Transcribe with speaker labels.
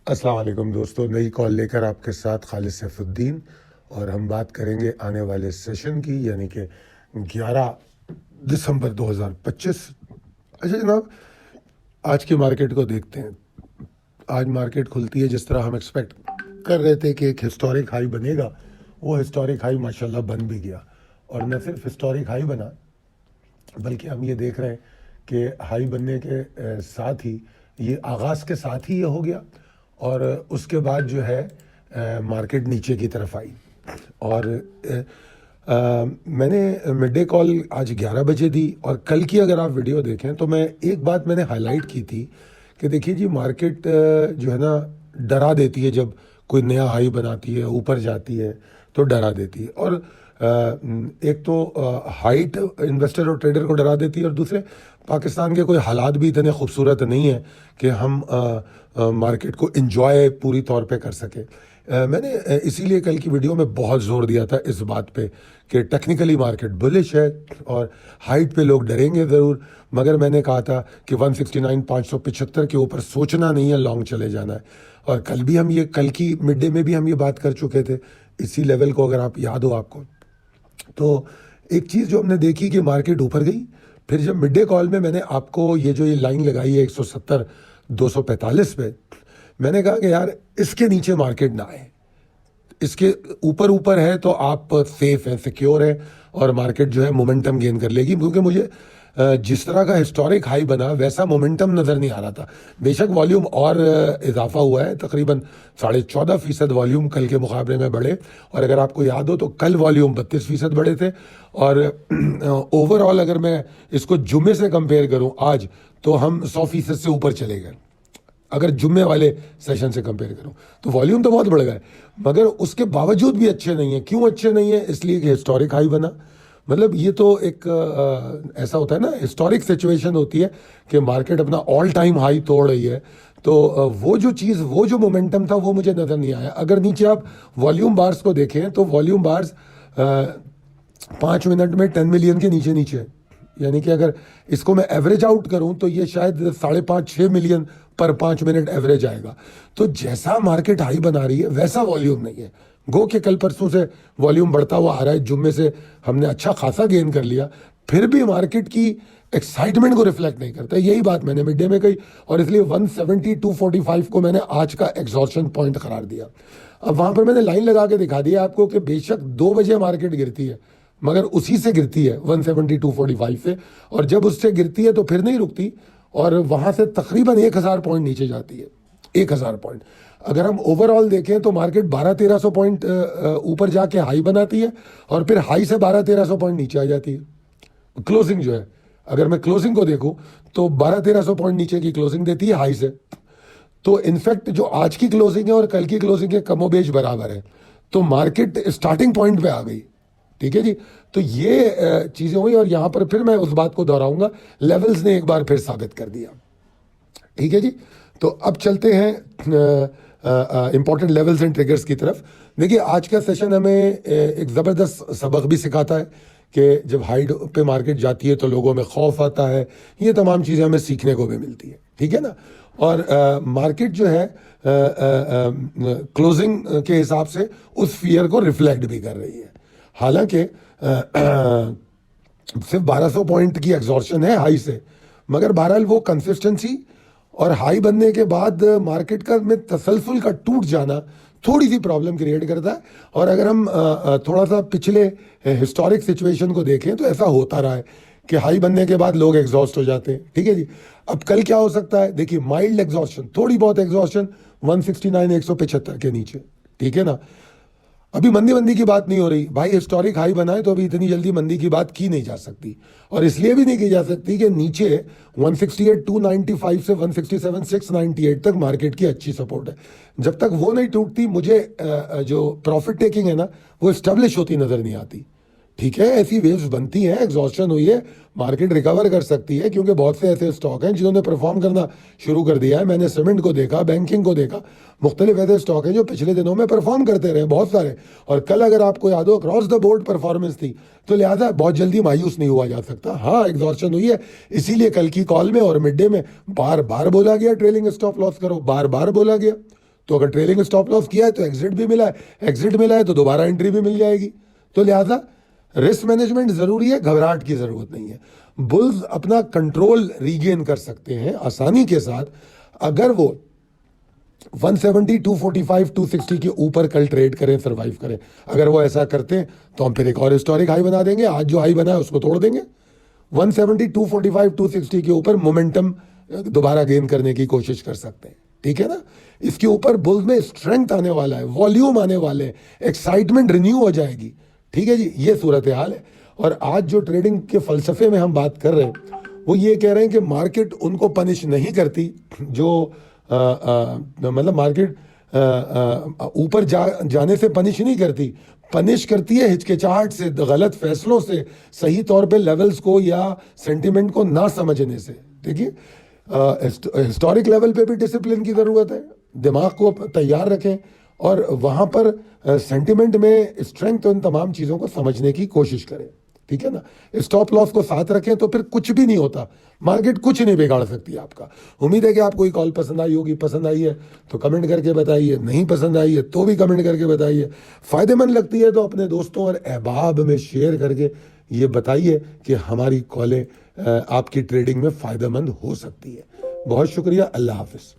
Speaker 1: अस्सलाम वालेकुम दोस्तों, नई कॉल लेकर आपके साथ खालिद सैफुद्दीन। और हम बात करेंगे आने वाले सेशन की, यानी कि 11 दिसंबर 2025। अच्छा जनाब, आज की मार्केट को देखते हैं। आज मार्केट खुलती है जिस तरह हम एक्सपेक्ट कर रहे थे कि एक हिस्टोरिक हाई बनेगा। वो हिस्टोरिक हाई माशाल्लाह बन भी गया, और न सिर्फ हिस्टोरिक हाई बना, बल्कि हम ये देख रहे हैं कि हाई बनने के साथ ही ये आगाज़ के साथ ही ये हो गया, और उसके बाद जो है मार्केट नीचे की तरफ आई। और मैंने मिड डे कॉल आज 11 बजे दी, और कल की अगर आप वीडियो देखें तो मैं एक बात मैंने हाईलाइट की थी कि देखिए जी, मार्केट जो है ना डरा देती है। जब कोई नया हाई बनाती है, ऊपर जाती है, तो डरा देती है। और एक तो हाइट इन्वेस्टर और ट्रेडर को डरा देती है, और दूसरे पाकिस्तान के कोई हालात भी इतने खूबसूरत नहीं है कि हम मार्केट को एंजॉय पूरी तौर पे कर सके। मैंने इसीलिए कल की वीडियो में बहुत ज़ोर दिया था इस बात पे कि टेक्निकली मार्केट बुलिश है और हाइट पे लोग डरेंगे ज़रूर, मगर मैंने कहा था कि 169,575 के ऊपर सोचना नहीं है, लॉन्ग चले जाना है। और कल की मिड डे में भी हम ये बात कर चुके थे इसी लेवल को, अगर आप याद हो आपको। तो एक चीज़ जो हमने देखी कि मार्केट ऊपर गई, फिर जब मिड डे कॉल में मैंने आपको ये लाइन लगाई है 170 245 पे, मैंने कहा कि यार इसके नीचे मार्केट ना आए। इसके ऊपर ऊपर है तो आप सेफ हैं, सिक्योर है, और मार्केट जो है मोमेंटम गेन कर लेगी। क्योंकि मुझे जिस तरह का हिस्टोरिक हाई बना वैसा मोमेंटम नज़र नहीं आ रहा था। बेशक वॉल्यूम और इजाफा हुआ है, तकरीबन 14.5% वॉल्यूम कल के मुकाबले में बढ़े। और अगर आपको याद हो तो कल वॉल्यूम 32% बढ़े थे। और ओवरऑल अगर मैं इसको जुम्मे से कंपेयर करूं आज, तो हम 100% से ऊपर चले गए। अगर जुम्मे वाले सेशन से कंपेयर करूं तो वॉल्यूम तो बहुत बढ़ गया है, मगर उसके बावजूद भी अच्छे नहीं है। क्यों अच्छे नहीं है? इसलिए कि हिस्टोरिक हाई बना। मतलब ये तो एक ऐसा होता है ना, हिस्टोरिक सिचुएशन होती है कि मार्केट अपना ऑल टाइम हाई तोड़ रही है। तो वो जो चीज़, वो जो मोमेंटम था, वो मुझे नज़र नहीं आया। अगर नीचे आप वॉल्यूम बार्स को देखें तो वॉल्यूम बार्स 5 मिनट में 10 मिलियन के नीचे नीचे है। यानी कि अगर इसको मैं एवरेज आउट करूं तो ये शायद 5.5-6 मिलियन पर 5 मिनट एवरेज आएगा। तो जैसा मार्केट हाई बना रही है वैसा वॉल्यूम नहीं है। गो के कल परसों से वॉल्यूम बढ़ता हुआ आ रहा है, जुम्मे से हमने अच्छा खासा गेन कर लिया, फिर भी मार्केट की एक्साइटमेंट को रिफ्लेक्ट नहीं करता। यही बात मैंने मिड डे में कही, और इसलिए 170-245 को मैंने आज का एग्जॉर्शन पॉइंट करार दिया। अब वहां पर मैंने लाइन लगा के दिखा दिया आपको कि बेशक 2 बजे मार्केट गिरती है, मगर उसी से गिरती है 170-245 से, और जब उससे गिरती है तो फिर नहीं रुकती, और वहां से तकरीबन 1000 पॉइंट नीचे जाती है। 1000 पॉइंट अगर हम ओवरऑल देखें तो मार्केट 1200-1300 पॉइंट ऊपर जाके हाई बनाती है, और फिर हाई से 1200-1300 पॉइंट नीचे आ जाती है। क्लोजिंग जो है, अगर मैं क्लोजिंग को देखूं तो 1200-1300 पॉइंट नीचे की क्लोजिंग देती है हाई से। तो इनफैक्ट जो आज की क्लोजिंग है और कल की क्लोजिंग है कमोबेश बराबर है। तो मार्केट स्टार्टिंग पॉइंट पे आ गई। ठीक है जी। तो ये चीजें हुई, और यहां पर फिर मैं उस बात को दोहराऊंगा, लेवल्स ने एक बार फिर साबित कर दिया। ठीक है जी। तो अब चलते हैं इंपॉर्टेंट लेवल्स एंड ट्रिगर्स की तरफ। देखिए, आज का सेशन हमें एक ज़बरदस्त सबक भी सिखाता है कि जब हाइट पे मार्केट जाती है तो लोगों में खौफ आता है। ये तमाम चीज़ें हमें सीखने को भी मिलती है। ठीक है ना। और मार्केट जो है क्लोजिंग के हिसाब से उस फियर को रिफ्लेक्ट भी कर रही है। हालांकि सिर्फ 1200 पॉइंट की एग्जॉर्शन है हाई से, मगर बहरहाल वो कंसिस्टेंसी और हाई बनने के बाद मार्केट का में तसलसल का टूट जाना थोड़ी सी प्रॉब्लम क्रिएट करता है। और अगर हम थोड़ा सा पिछले हिस्टोरिक सिचुएशन को देखें तो ऐसा होता रहा है कि हाई बनने के बाद लोग एग्जॉस्ट हो जाते हैं। ठीक है जी। अब कल क्या हो सकता है? देखिए, माइल्ड एग्जॉस्शन, थोड़ी बहुत एग्जॉस्शन 169-175 के नीचे। ठीक है ना। अभी मंदी मंदी की बात नहीं हो रही भाई, हिस्टोरिक हाई बनाए तो अभी इतनी जल्दी मंदी की बात की नहीं जा सकती, और इसलिए भी नहीं की जा सकती कि नीचे 168-295 से 167-698 तक मार्केट की अच्छी सपोर्ट है। जब तक वो नहीं टूटती, मुझे जो प्रॉफिट टेकिंग है ना, वो स्टेब्लिश होती नजर नहीं आती। ठीक है, ऐसी वेव्स बनती हैं, एग्जॉस्शन हुई है, मार्केट रिकवर कर सकती है, क्योंकि बहुत से ऐसे स्टॉक हैं जिन्होंने परफॉर्म करना शुरू कर दिया है। मैंने सीमेंट को देखा, बैंकिंग को देखा, मुख्तलिफ ऐसे स्टॉक हैं जो पिछले दिनों में परफॉर्म करते रहे, बहुत सारे। और कल अगर आपको याद हो, अक्रॉस द बोर्ड परफॉर्मेंस थी, तो लिहाजा बहुत जल्दी मायूस नहीं हुआ जा सकता। हाँ, एग्जॉर्शन हुई है, इसीलिए कल की कॉल में और मिड डे में बार बार बोला गया ट्रेलिंग स्टॉप लॉस करो, बार बार बोला गया। तो अगर ट्रेलिंग स्टॉप लॉस किया है तो एग्जिट भी मिला है, एग्जिट मिला है तो दोबारा एंट्री भी मिल जाएगी। तो लिहाजा रिस्क मैनेजमेंट जरूरी है, घबराहट की जरूरत नहीं है। बुल्स अपना कंट्रोल रीगेन कर सकते हैं आसानी के साथ अगर वो 170, 245, 260 के ऊपर कल ट्रेड करें, सरवाइव करें। अगर वो ऐसा करते हैं तो हम फिर एक और हिस्टोरिक हाई बना देंगे, आज जो हाई बना है उसको तोड़ देंगे। 170, 245, 260 के ऊपर मोमेंटम दोबारा गेन करने की कोशिश कर सकते हैं, ठीक है ना। इसके ऊपर बुल्स में स्ट्रेंथ आने वाला है, वॉल्यूम आने वाले हैं, एक्साइटमेंट रिन्यू हो जाएगी, ठीक है जी। ये सूरत हाल है। और आज जो ट्रेडिंग के फलसफे में हम बात कर रहे हैं वो ये कह रहे हैं कि मार्केट उनको पनिश नहीं करती जो मतलब मार्केट ऊपर जाने से पनिश नहीं करती, पनिश करती है हिचकिचाहट से, गलत फैसलों से, सही तौर पे लेवल्स को या सेंटिमेंट को ना समझने से। देखिए हिस्टोरिक लेवल पे भी डिसिप्लिन की ज़रूरत है, दिमाग को तैयार रखें और वहाँ पर सेंटिमेंट में स्ट्रेंथ उन तमाम चीज़ों को समझने की कोशिश करें, ठीक है ना। स्टॉप लॉस को साथ रखें तो फिर कुछ भी नहीं होता, मार्केट कुछ नहीं बिगाड़ सकती आपका। उम्मीद है कि आपको ये कॉल पसंद आई होगी। पसंद आई है तो कमेंट करके बताइए, नहीं पसंद आई है तो भी कमेंट करके बताइए। फ़ायदेमंद लगती है तो अपने दोस्तों और अहबाब में शेयर करके ये बताइए कि हमारी कॉलें आपकी ट्रेडिंग में फ़ायदेमंद हो सकती है। बहुत शुक्रिया, अल्लाह हाफिज़।